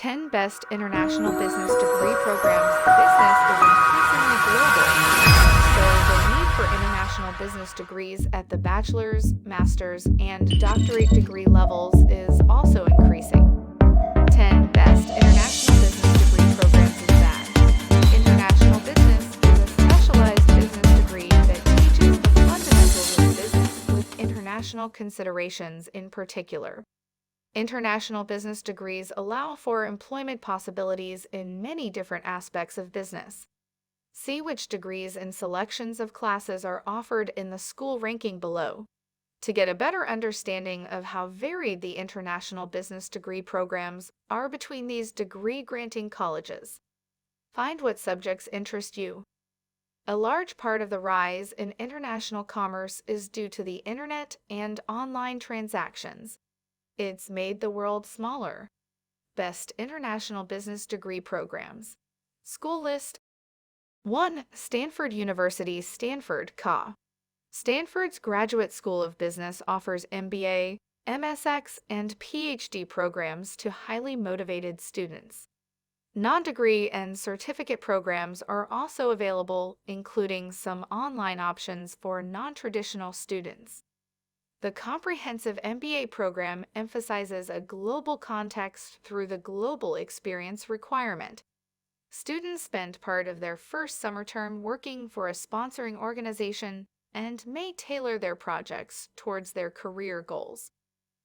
10 Best International Business Degree Programs. Business is increasingly global, so the need for international business degrees at the bachelor's, master's, and doctorate degree levels is also increasing. 10 Best International Business Degree Programs is that International Business is a specialized business degree that teaches the fundamentals of business with international considerations in particular. International business degrees allow for employment possibilities in many different aspects of business. See which degrees and selections of classes are offered in the school ranking below. To get a better understanding of how varied the international business degree programs are between these degree-granting colleges, find what subjects interest you. A large part of the rise in international commerce is due to the internet and online transactions. It's made the world smaller. Best International Business Degree Programs. School list. 1. Stanford University, Stanford, CA. Stanford's Graduate School of Business offers MBA, MSX, and PhD programs to highly motivated students. Non-degree and certificate programs are also available, including some online options for non-traditional students. The comprehensive MBA program emphasizes a global context through the global experience requirement. Students spend part of their first summer term working for a sponsoring organization and may tailor their projects towards their career goals.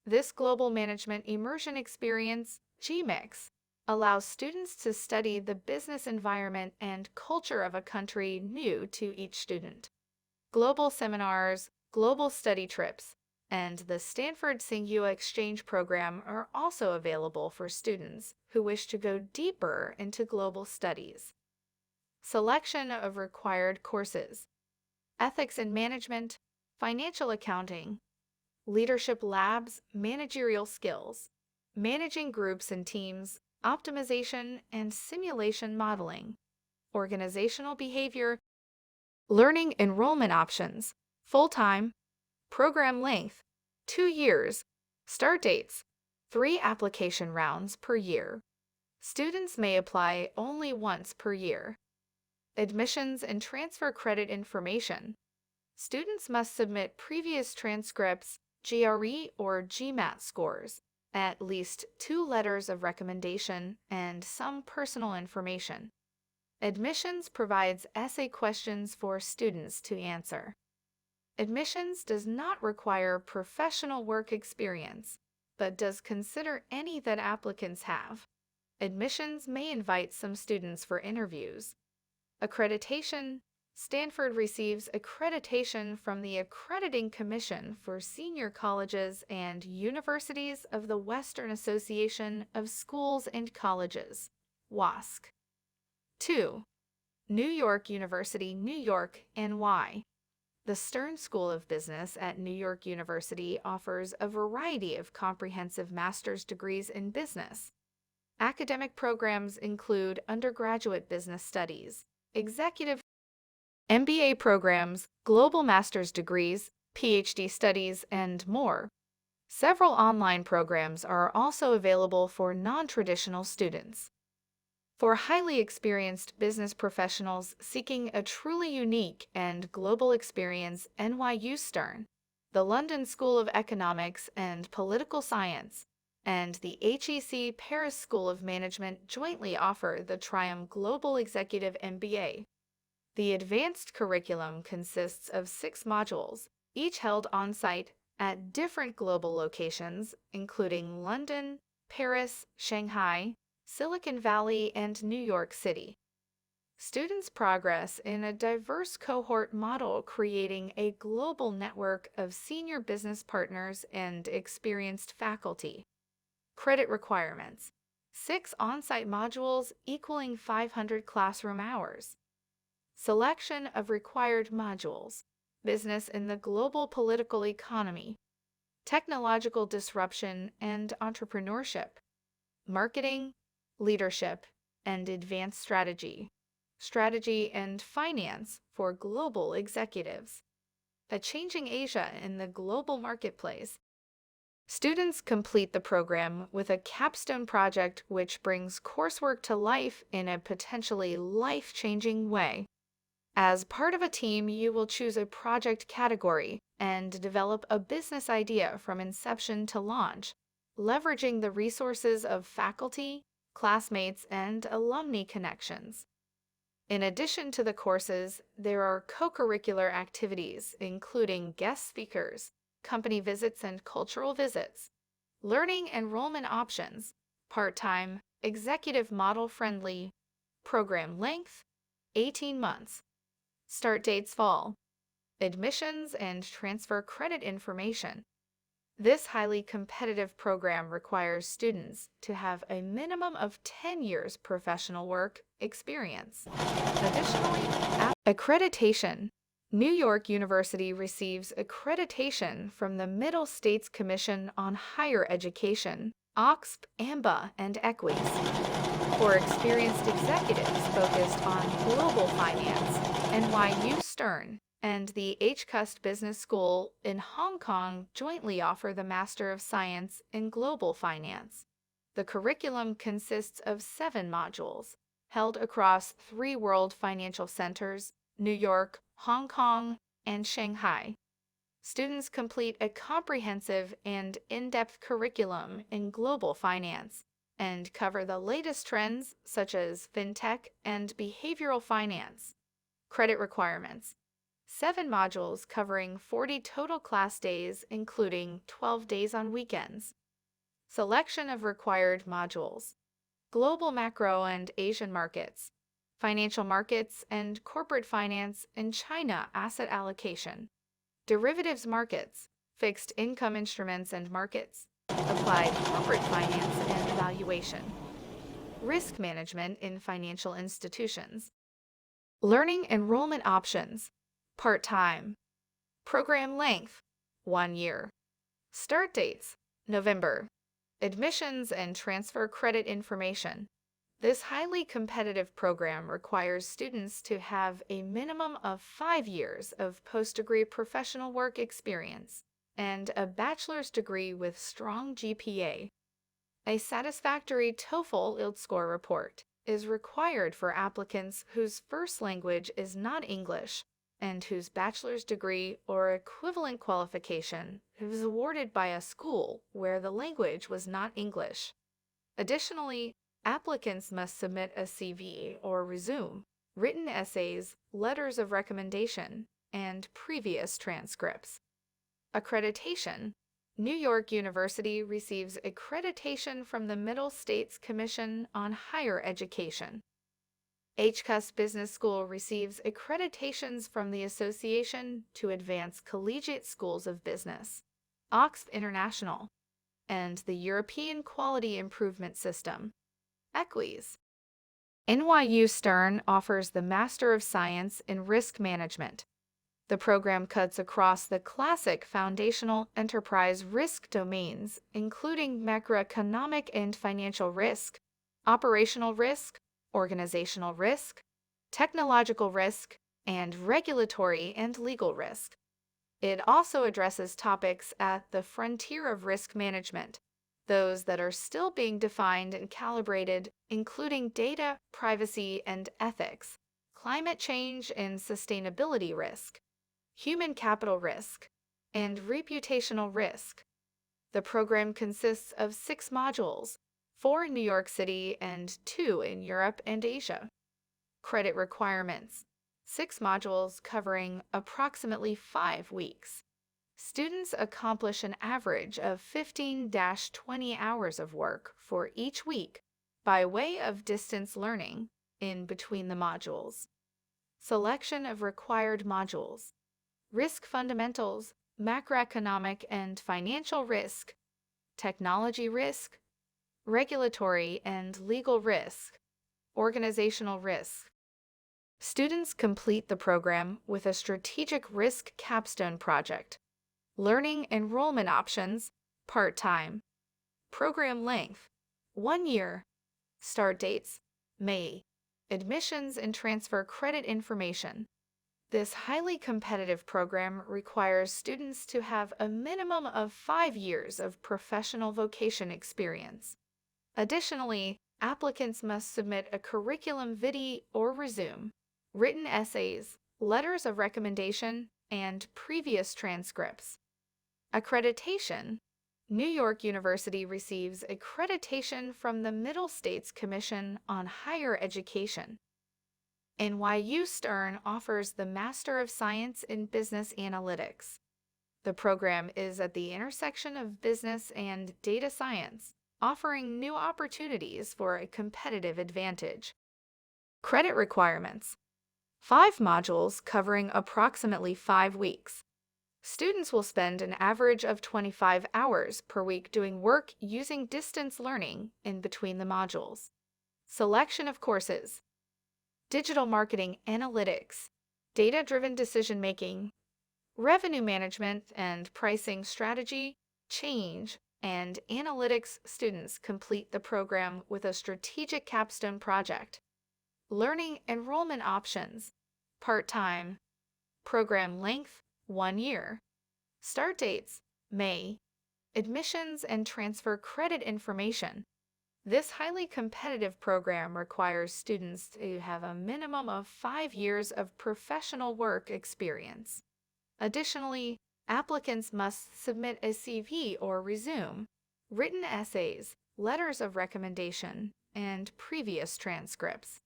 This global management immersion experience, GMIX, allows students to study the business environment and culture of a country new to each student. Global seminars, global study trips, and the Stanford Tsinghua Exchange Program are also available for students who wish to go deeper into global studies. Selection of required courses: Ethics and Management, Financial Accounting, Leadership Labs, Managerial Skills, Managing Groups and Teams, Optimization and Simulation Modeling, Organizational Behavior, Learning Enrollment Options, Full-Time, Program length, 2 years. Start dates, 3 application rounds per year. Students may apply only once per year. Admissions and transfer credit information. Students must submit previous transcripts, GRE or GMAT scores, at least 2 letters of recommendation, and some personal information. Admissions provides essay questions for students to answer. Admissions does not require professional work experience, but does consider any that applicants have. Admissions may invite some students for interviews. Accreditation. Stanford receives accreditation from the Accrediting Commission for Senior Colleges and Universities of the Western Association of Schools and Colleges, WASC. 2. New York University, New York, NY. The Stern School of Business at New York University offers a variety of comprehensive master's degrees in business. Academic programs include undergraduate business studies, executive MBA programs, global master's degrees, PhD studies, and more. Several online programs are also available for non-traditional students. For highly experienced business professionals seeking a truly unique and global experience, Nyu Stern, the London School of Economics and Political Science, and the HEC Paris School of Management jointly offer the Triumph Global Executive MBA. The advanced curriculum consists of 6 modules, each held on-site at different global locations, including London, Paris, Shanghai, Silicon Valley, and New York City. Students progress in a diverse cohort model, creating a global network of senior business partners and experienced faculty. Credit requirements: 6 on-site modules equaling 500 classroom hours. Selection of required modules: Business in the Global Political Economy, Technological Disruption and Entrepreneurship, Marketing, Leadership, and Advanced Strategy, Strategy and Finance for Global Executives, A Changing Asia in the Global Marketplace, Students complete the program with a capstone project which brings coursework to life in a potentially life-changing way. As part of a team, you will choose a project category and develop a business idea from inception to launch, leveraging the resources of faculty, classmates, and alumni connections. In addition to the courses, there are co-curricular activities, including guest speakers, company visits and cultural visits, learning enrollment options, part-time, executive model-friendly, program length, 18 months, start dates fall, admissions and transfer credit information. This highly competitive program requires students to have a minimum of 10 years professional work experience. Additionally, accreditation. New York University receives accreditation from the Middle States Commission on Higher Education, OXP, AMBA, and EQUIS, for experienced executives focused on global finance, Nyu Stern and the HCUST Business School in Hong Kong jointly offer the Master of Science in Global Finance. The curriculum consists of 7 modules, held across 3 world financial centers, New York, Hong Kong, and Shanghai. Students complete a comprehensive and in-depth curriculum in global finance and cover the latest trends such as fintech and behavioral finance. Credit requirements. 7 modules covering 40 total class days, including 12 days on weekends. Selection of required modules. Global macro and Asian markets. Financial markets and corporate finance in China asset allocation. Derivatives markets, fixed income instruments and markets. Applied corporate finance and valuation. Risk management in financial institutions. Learning enrollment options. Part-time. Program length, 1 year. Start dates, November. Admissions and transfer credit information. This highly competitive program requires students to have a minimum of 5 years of post-degree professional work experience and a bachelor's degree with strong GPA. A satisfactory TOEFL IELTS score report is required for applicants whose first language is not English and whose bachelor's degree or equivalent qualification was awarded by a school where the language was not English. Additionally, applicants must submit a CV or resume, written essays, letters of recommendation, and previous transcripts. Accreditation. New York University receives accreditation from the Middle States Commission on Higher Education. HCUST Business School receives accreditations from the Association to Advance Collegiate Schools of Business, OXP International, and the European Quality Improvement System, EQUIS. Nyu Stern offers the Master of Science in Risk Management. The program cuts across the classic foundational enterprise risk domains, including macroeconomic and financial risk, operational risk, organizational risk, technological risk, and regulatory and legal risk. It also addresses topics at the frontier of risk management, those that are still being defined and calibrated, including data, privacy, and ethics, climate change and sustainability risk, human capital risk, and reputational risk. The program consists of 6 modules, 4 in New York City and 2 in Europe and Asia. Credit requirements. 6 modules covering approximately 5 weeks. Students accomplish an average of 15-20 hours of work for each week by way of distance learning in between the modules. Selection of required modules. Risk fundamentals, macroeconomic and financial risk, technology risk, regulatory and legal risk, organizational risk. Students complete the program with a strategic risk capstone project. Learning enrollment options, part-time. Program length, 1 year. Start dates, May. Admissions and transfer credit information. This highly competitive program requires students to have a minimum of 5 years of professional vocation experience. Additionally, applicants must submit a curriculum vitae or resume, written essays, letters of recommendation, and previous transcripts. Accreditation. New York University receives accreditation from the Middle States Commission on Higher Education. Nyu Stern offers the Master of Science in Business Analytics. The program is at the intersection of business and data science, offering new opportunities for a competitive advantage. Credit requirements. 5 modules covering approximately 5 weeks. Students will spend an average of 25 hours per week doing work using distance learning in between the modules. Selection of courses. Digital marketing analytics, data-driven decision-making, revenue management and pricing strategy, change, and analytics. Students complete the program with a strategic capstone project. Learning enrollment options, part-time, program length, 1 year. Start dates, May. Admissions and transfer credit information. This highly competitive program requires students to have a minimum of 5 years of professional work experience. Additionally, applicants must submit a CV or resume, written essays, letters of recommendation, and previous transcripts.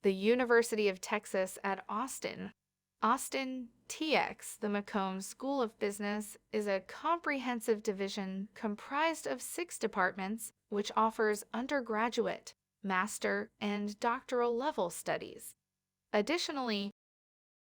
The University of Texas at Austin, TX, the McCombs School of Business, is a comprehensive division comprised of 6 departments which offers undergraduate, master, and doctoral level studies. Additionally,